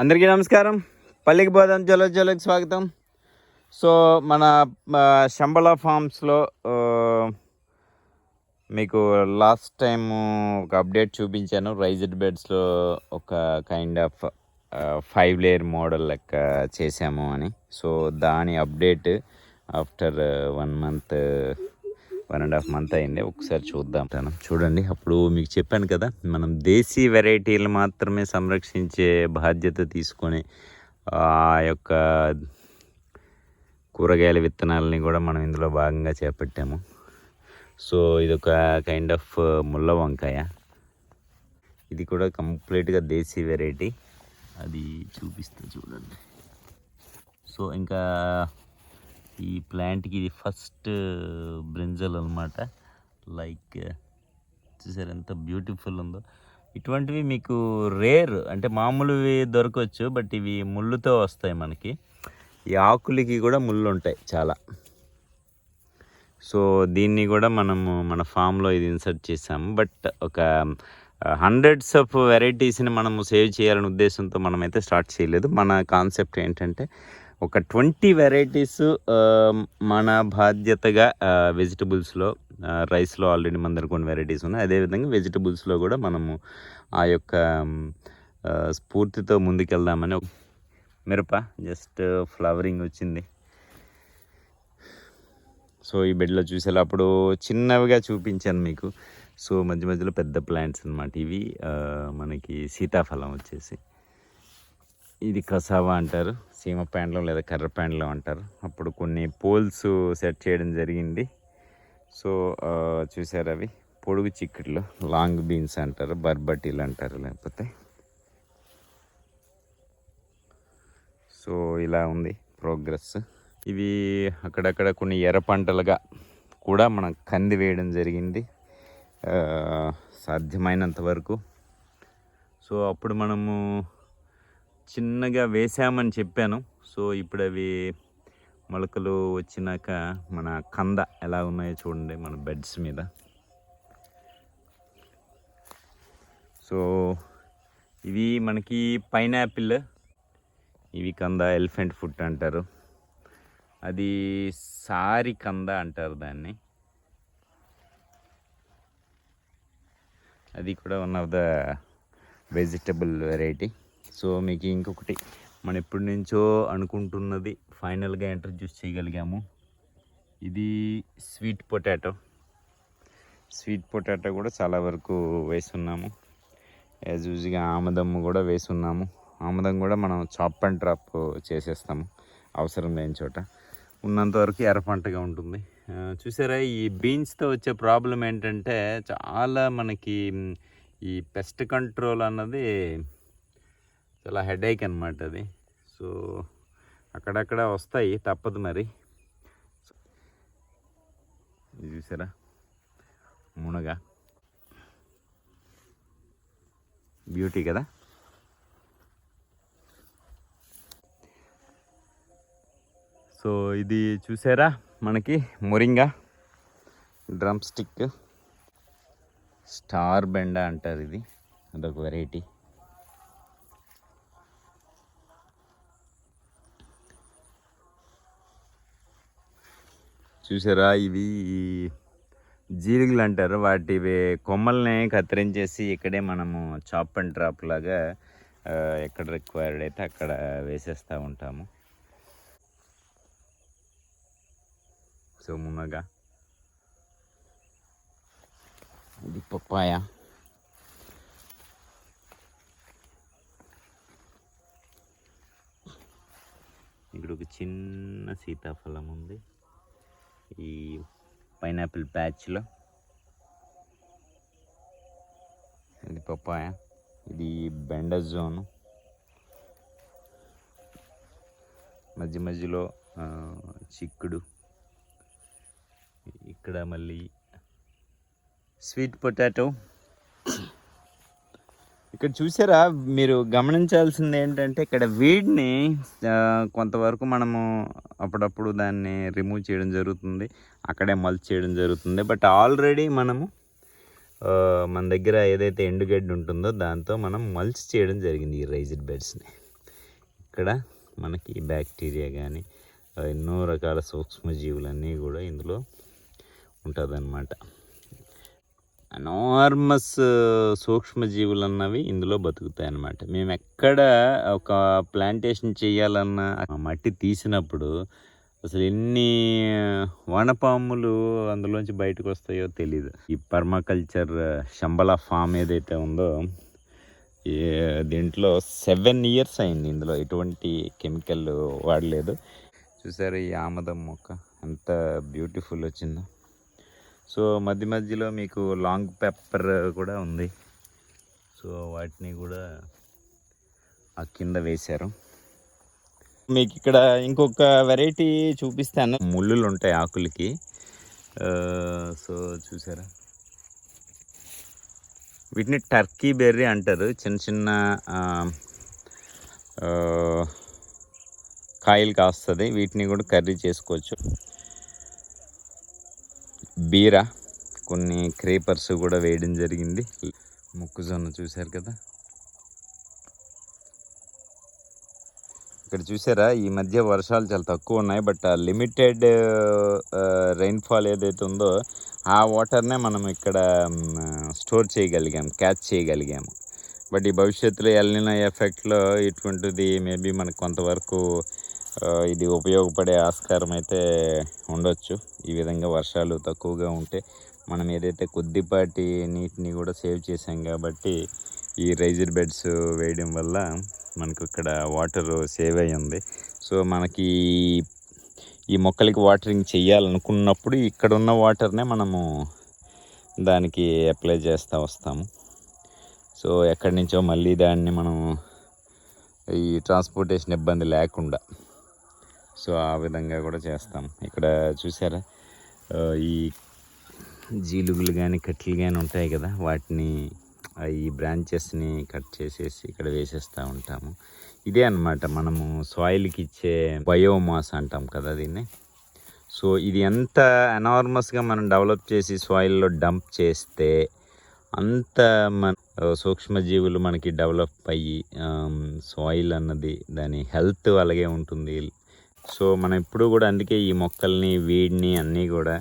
అందరికీ నమస్కారం. పల్లికి పోదాం జలోకి స్వాగతం. సో మన శంబళ ఫార్మ్స్లో మీకు లాస్ట్ టైం ఒక అప్డేట్ చూపించాను. రైజ్డ్ బెడ్స్లో ఒక కైండ్ ఆఫ్ 5 లేయర్ మోడల్ లెక్క చేసాము అని. సో దాని అప్డేట్ ఆఫ్టర్ 1.5 మంత్ అయింది. ఒకసారి చూద్దాం. చూడండి, అప్పుడు మీకు చెప్పాను కదా, మనం దేశీ వెరైటీలు మాత్రమే సంరక్షించే బాధ్యత తీసుకొని ఆ యొక్క కూరగాయల విత్తనాలని కూడా మనం ఇందులో భాగంగా చేపట్టాము. సో ఇదొక కైండ్ ఆఫ్ ముళ్ళ వంకాయ. ఇది కూడా కంప్లీట్గా దేశీ వెరైటీ. అది చూపిస్తా చూడండి. సో ఇంకా ఈ ప్లాంట్కి ఇది ఫస్ట్ బ్రింజల్ అనమాట. లైక్ చూసారు ఎంత బ్యూటిఫుల్ ఉందో. ఇటువంటివి మీకు రేర్, అంటే మామూలువి దొరకవచ్చు, బట్ ఇవి ముళ్ళుతో వస్తాయి మనకి. ఈ ఆకులకి కూడా ముళ్ళు ఉంటాయి చాలా. సో దీన్ని కూడా మనము మన ఫామ్లో ఇది ఇన్సర్ట్ చేసాము. బట్ ఒక హండ్రెడ్స్ ఆఫ్ వెరైటీస్ని మనము సేవ్ చేయాలనే ఉద్దేశంతో మనమైతే స్టార్ట్ చేయలేదు. మన కాన్సెప్ట్ ఏంటంటే ఒక 20 వెరైటీస్ మన బాధ్యతగా వెజిటబుల్స్లో, రైస్లో ఆల్రెడీ మన దగ్గర కొన్ని వెరైటీస్ ఉన్నాయి. అదేవిధంగా వెజిటబుల్స్లో కూడా మనము ఆ యొక్క స్ఫూర్తితో ముందుకెళ్దామని. మిరప జస్ట్ ఫ్లవరింగ్ వచ్చింది. సో ఈ బెడ్లో చూసేలా అప్పుడు చిన్నవిగా చూపించాను మీకు. సో మధ్య మధ్యలో పెద్ద ప్లాంట్స్ అన్నమాట. ఇవి మనకి సీతాఫలం వచ్చేసి, ఇది కసావా అంటారు, సీమ ప్యాండ్లం లేదా కర్ర ప్యాండ్లం అంటారు. అప్పుడు కొన్ని పోల్స్ సెట్ చేయడం జరిగింది. సో చూసారు, అవి పొడుగు చిక్కుడులు, లాంగ్ బీన్స్ అంటారు, బర్బటీలు అంటారు లేకపోతే. సో ఇలా ఉంది ప్రోగ్రెస్. ఇవి అక్కడక్కడ కొన్ని ఎర్ర పంటలుగా కూడా మనం కంది వేయడం జరిగింది సాధ్యమైనంత వరకు. సో అప్పుడు మనము చిన్నగా వేసామని చెప్పాను. సో ఇప్పుడు అవి మొలకలు వచ్చినాక మన కంద ఎలా ఉన్నాయో చూడండి మన బెడ్స్ మీద. సో ఇవి మనకి పైనాపిల్, ఇవి కంద, ఎలిఫెంట్ ఫుట్ అంటారు, అది సారి కంద అంటారు దాన్ని. అది కూడా one of the vegetable variety. So మీకు ఇంకొకటి మనం ఎప్పటి నుంచో అనుకుంటున్నది ఫైనల్గా ఇంట్రడ్యూస్ చేయగలిగాము. ఇది స్వీట్ పొటాటో. స్వీట్ పొటాటో కూడా చాలా వరకు వేసున్నాము. యాజ్ యూజ్గా ఆముదం కూడా వేసున్నాము. ఆముదం కూడా మనం చాప్ అండ్ డ్రాప్ చేసేస్తాము అవసరం లేని చోట. ఉన్నంతవరకు ఎర్రపంటగా ఉంటుంది. చూసారా, ఈ బీన్స్తో వచ్చే ప్రాబ్లం ఏంటంటే చాలా మనకి ఈ పెస్ట్ కంట్రోల్ అన్నది చాలా హెడేక్ అనమాట అది. సో అక్కడక్కడ వస్తాయి, తప్పదు మరి. ఇది చూసారా, మునగ బ్యూటీ కదా. సో ఇది చూసారా మనకి మొరింగా, డ్రమ్ స్టిక్, స్టార్ బెండ అంటారు, ఇది అదొక వెరైటీ. చూసారా, ఇవి జీలుగులు అంటారు. వాటి కొమ్మల్ని కత్తిరించేసి ఇక్కడే మనము చాప్ అండ్ డ్రాప్ లాగా ఎక్కడ రిక్వైర్డ్ అయితే అక్కడ వేసేస్తూ ఉంటాము. సో మునగ, ఇది పప్పాయ, ఇక్కడ ఒక చిన్న సీతాఫలం ఉంది ఈ పైనాపిల్ ప్యాచ్లో. ఇది పప్పాయ, ఇది బెండజోను. మధ్య మధ్యలో చిక్కుడు. ఇక్కడ మళ్ళీ స్వీట్ పొటాటో. ఇక్కడ చూసారా, మీరు గమనించాల్సింది ఏంటంటే ఇక్కడ వీడ్ని కొంతవరకు మనము అప్పుడప్పుడు దాన్ని రిమూవ్ చేయడం జరుగుతుంది, అక్కడే మల్చ్ చేయడం జరుగుతుంది. బట్ ఆల్రెడీ మనము మన దగ్గర ఏదైతే ఎండుగడ్డి ఉంటుందో దాంతో మనం మల్చ్ చేయడం జరిగింది ఈ రైజ్డ్ బెడ్స్ని. ఇక్కడ మనకి బ్యాక్టీరియా కానీ ఎన్నో రకాల సూక్ష్మజీవులన్నీ కూడా ఇందులో ఉంటుందన్నమాట. ఎనార్మస్ సూక్ష్మజీవులు అన్నవి ఇందులో బతుకుతాయి అన్నమాట. మేము ఎక్కడ ఒక ప్లాంటేషన్ చేయాలన్నా మట్టి తీసినప్పుడు అసలు ఎన్ని వానపాములు అందులోంచి బయటకు వస్తాయో తెలీదు. ఈ పర్మాకల్చర్ శంబలా ఫామ్ ఏదైతే ఉందో దీంట్లో 7 years అయింది. ఇందులో ఎటువంటి కెమికల్ వాడలేదు. చూసారు ఈ ఆమదం మొక్క ఎంత బ్యూటిఫుల్ వచ్చిందో. సో మధ్య మధ్యలో మీకు లాంగ్ పెప్పర్ కూడా ఉంది. సో వాటిని కూడా ఆ కింద వేశారు. మీకు ఇక్కడ ఇంకొక వెరైటీ చూపిస్తాను. ముళ్ళులు ఉంటాయి ఆకులకి. సో చూసారా, వీటిని టర్కీ బెర్రీ అంటారు. చిన్న చిన్న కాయలు కాస్తుంది. వీటిని కూడా కర్రీ చేసుకోవచ్చు. బీర, కొన్ని క్రేపర్స్ కూడా వేయడం జరిగింది. మొక్కజొన్న చూశారు కదా. ఇక్కడ చూసారా, ఈ మధ్య వర్షాలు చాలా తక్కువ ఉన్నాయి. బట్ ఆ లిమిటెడ్ రెయిన్ఫాల్ ఏదైతే ఉందో ఆ వాటర్నే మనం ఇక్కడ స్టోర్ చేయగలిగాము, క్యాచ్ చేయగలిగాము. బట్ ఈ భవిష్యత్తులో ఎల్నినో ఎఫెక్ట్లో ఇటువంటిది మేబీ మనకు కొంతవరకు ఇది ఉపయోగపడే ఆస్కారం అయితే ఉండొచ్చు. ఈ విధంగా వర్షాలు తక్కువగా ఉంటే మనం ఏదైతే కొద్దిపాటి నీటిని కూడా సేవ్ చేసాం కాబట్టి ఈ రైజ్డ్ బెడ్స్ వేయడం వల్ల మనకు ఇక్కడ వాటర్ సేవ్ అయ్యి ఉంది. సో మనకి ఈ మొక్కలకి వాటరింగ్ చేయాలనుకున్నప్పుడు ఇక్కడ ఉన్న వాటర్నే మనము దానికి అప్లై చేస్తూ వస్తాము. సో ఎక్కడి నుంచో మళ్ళీ దాన్ని మనం ఈ ట్రాన్స్పోర్టేషన్ ఇబ్బంది లేకుండా సో ఆ విధంగా కూడా చేస్తాం. ఇక్కడ చూసారా, ఈ జీలుగులు కానీ కట్లు కానీ ఉంటాయి కదా, వాటిని ఈ బ్రాంచెస్ని కట్ చేసేసి ఇక్కడ వేసేస్తూ ఉంటాము. ఇదే అన్నమాట మనము సాయిల్కి ఇచ్చే బయోమాస్ అంటాం కదా దీన్ని. సో ఇది ఎంత ఎనార్మస్గా మనం డెవలప్ చేసి సాయిల్లో డంప్ చేస్తే అంత మన సూక్ష్మజీవులు మనకి డెవలప్ అయ్యి సాయిల్ అన్నది దాని హెల్త్ అలాగే ఉంటుంది. సో మనం ఎప్పుడు కూడా అందుకే ఈ మొక్కల్ని వీడిని అన్నీ కూడా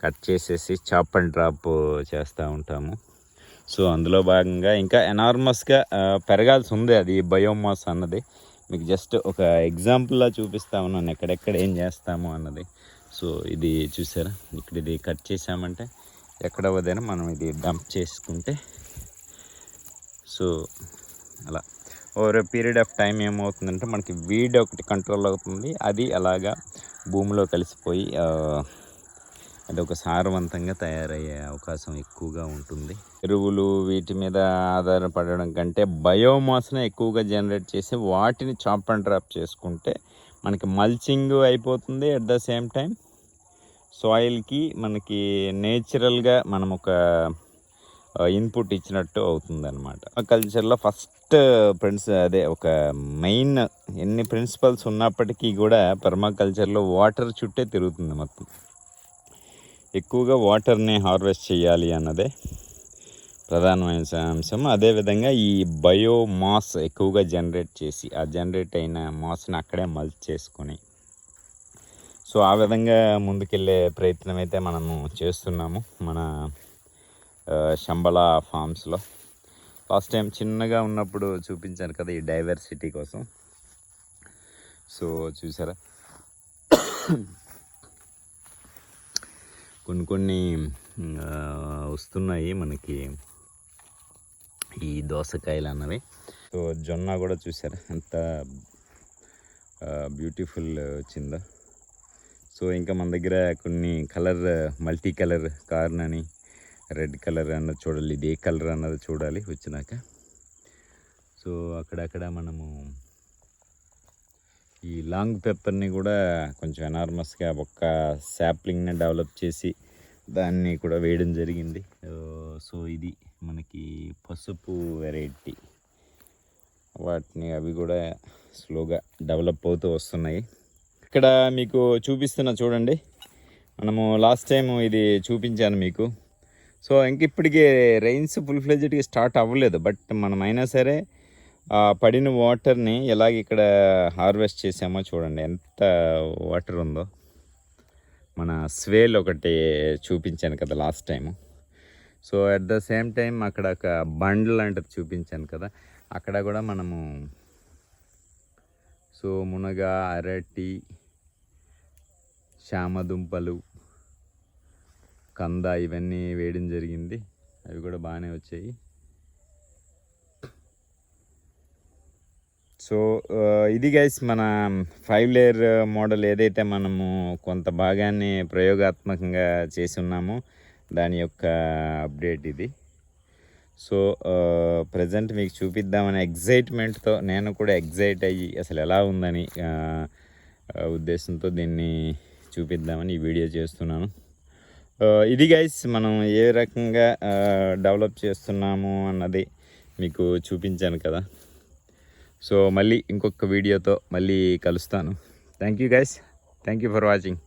కట్ చేసేసి చాప్ అండ్ డ్రాప్ చేస్తూ ఉంటాము. సో అందులో భాగంగా ఇంకా ఎనార్మస్గా పెరగాల్సి ఉంది అది బయోమాస్ అన్నది. మీకు జస్ట్ ఒక ఎగ్జాంపుల్లా చూపిస్తా ఉన్నాను ఎక్కడెక్కడ ఏం చేస్తాము అన్నది. సో ఇది చూసారా, ఇక్కడ ఇది కట్ చేసామంటే ఎక్కడ వదైనా మనం ఇది డంప్ చేసుకుంటే సో అలా ఓవర్ పీరియడ్ ఆఫ్ టైం ఏమవుతుందంటే మనకి వీడ్ ఒకటి కంట్రోల్ అవుతుంది. అది అలాగా భూమిలో కలిసిపోయి అది ఒక సారవంతంగా తయారయ్యే అవకాశం ఎక్కువగా ఉంటుంది. ఎరువులు వీటి మీద ఆధారపడడం కంటే బయోమాస్ని ఎక్కువగా జనరేట్ చేసి వాటిని చాప్ అండ్ డ్రాప్ చేసుకుంటే మనకి మల్చింగ్ అయిపోతుంది. అట్ ద సేమ్ టైం సాయిల్కి మనకి నేచురల్గా మనం ఒక ఇన్పుట్ ఇచ్చినట్టు అవుతుంది అనమాట. కల్చర్లో ఫస్ట్ అదే ఒక మెయిన్ ఎన్ని ప్రిన్సిపల్స్ ఉన్నప్పటికీ కూడా పర్మాకల్చర్లో వాటర్ చుట్టే తిరుగుతుంది మొత్తం. ఎక్కువగా వాటర్ని హార్వెస్ట్ చేయాలి అన్నదే ప్రధానమైన అంశం. అదేవిధంగా ఈ బయోమాస్ ఎక్కువగా జనరేట్ చేసి ఆ జనరేట్ అయిన మాస్ని అక్కడే మల్చ్ చేసుకొని సో ఆ విధంగా ముందుకెళ్ళే ప్రయత్నం అయితే మనము చేస్తున్నాము మన శంబలా ఫామ్స్లో. లాస్ట్ టైం చిన్నగా ఉన్నప్పుడు చూపించాను కదా ఈ డైవర్సిటీ కోసం. సో చూసారా, కొన్ని వస్తున్నాయి మనకి ఈ దోసకాయలు అన్నవి. సో జొన్న కూడా చూసారా ఎంత బ్యూటిఫుల్ వచ్చిందో. సో ఇంకా మన దగ్గర కొన్ని కలర్ మల్టీ కలర్ కార్న్ అని రెడ్ కలర్ అన్నది చూడాలి, ఇది ఏ కలర్ అన్నది చూడాలి వచ్చినాక. సో అక్కడక్కడ మనము ఈ లాంగ్ పెప్పర్ని కూడా కొంచెం ఎనార్మస్గా ఒక్క శాప్లింగ్ని డెవలప్ చేసి దాన్ని కూడా వేయడం జరిగింది. సో ఇది మనకి పసుపు వెరైటీ, వాటిని అవి కూడా స్లోగా డెవలప్ అవుతూ వస్తున్నాయి. ఇక్కడ మీకు చూపిస్తున్నా చూడండి, మనము లాస్ట్ టైం ఇది చూపించాను మీకు. సో ఇంక ఇప్పటికీ రెయిన్స్ ఫుల్ ఫ్లెడ్జ్డ్గా స్టార్ట్ అవ్వలేదు. బట్ మనమైనా సరే ఆ పడిన వాటర్ని ఎలాగ ఇక్కడ హార్వెస్ట్ చేసామో చూడండి, ఎంత వాటర్ ఉందో. మన స్వేల్ ఒకటి చూపించాను కదా last time. So at the same time అక్కడ ఒక బండ్ లాంటిది చూపించాను కదా, అక్కడ కూడా మనము సో మునగ, అరటి, చామదుంపలు, కంద ఇవన్నీ వేయడం జరిగింది. అవి కూడా బాగానే వచ్చాయి. సో ఇది గైస్ మన 5 లేయర్ మోడల్ ఏదైతే మనము కొంత భాగాన్ని ప్రయోగాత్మకంగా చేసి ఉన్నామో దాని యొక్క అప్డేట్ ఇది. సో ప్రజెంట్ మీకు చూపిద్దామనే ఎగ్జైట్మెంట్తో, నేను కూడా ఎగ్జైట్ అయ్యి అసలు ఎలా ఉందని ఉద్దేశంతో దీన్ని చూపిద్దామని ఈ వీడియో చేస్తున్నాను. ఇది గైస్ మనం ఏ రకంగా డెవలప్ చేస్తున్నాము అన్నది మీకు చూపించాను కదా. సో మళ్ళీ ఇంకొక వీడియోతో మళ్ళీ కలుస్తాను. Thank you guys, thank you for watching.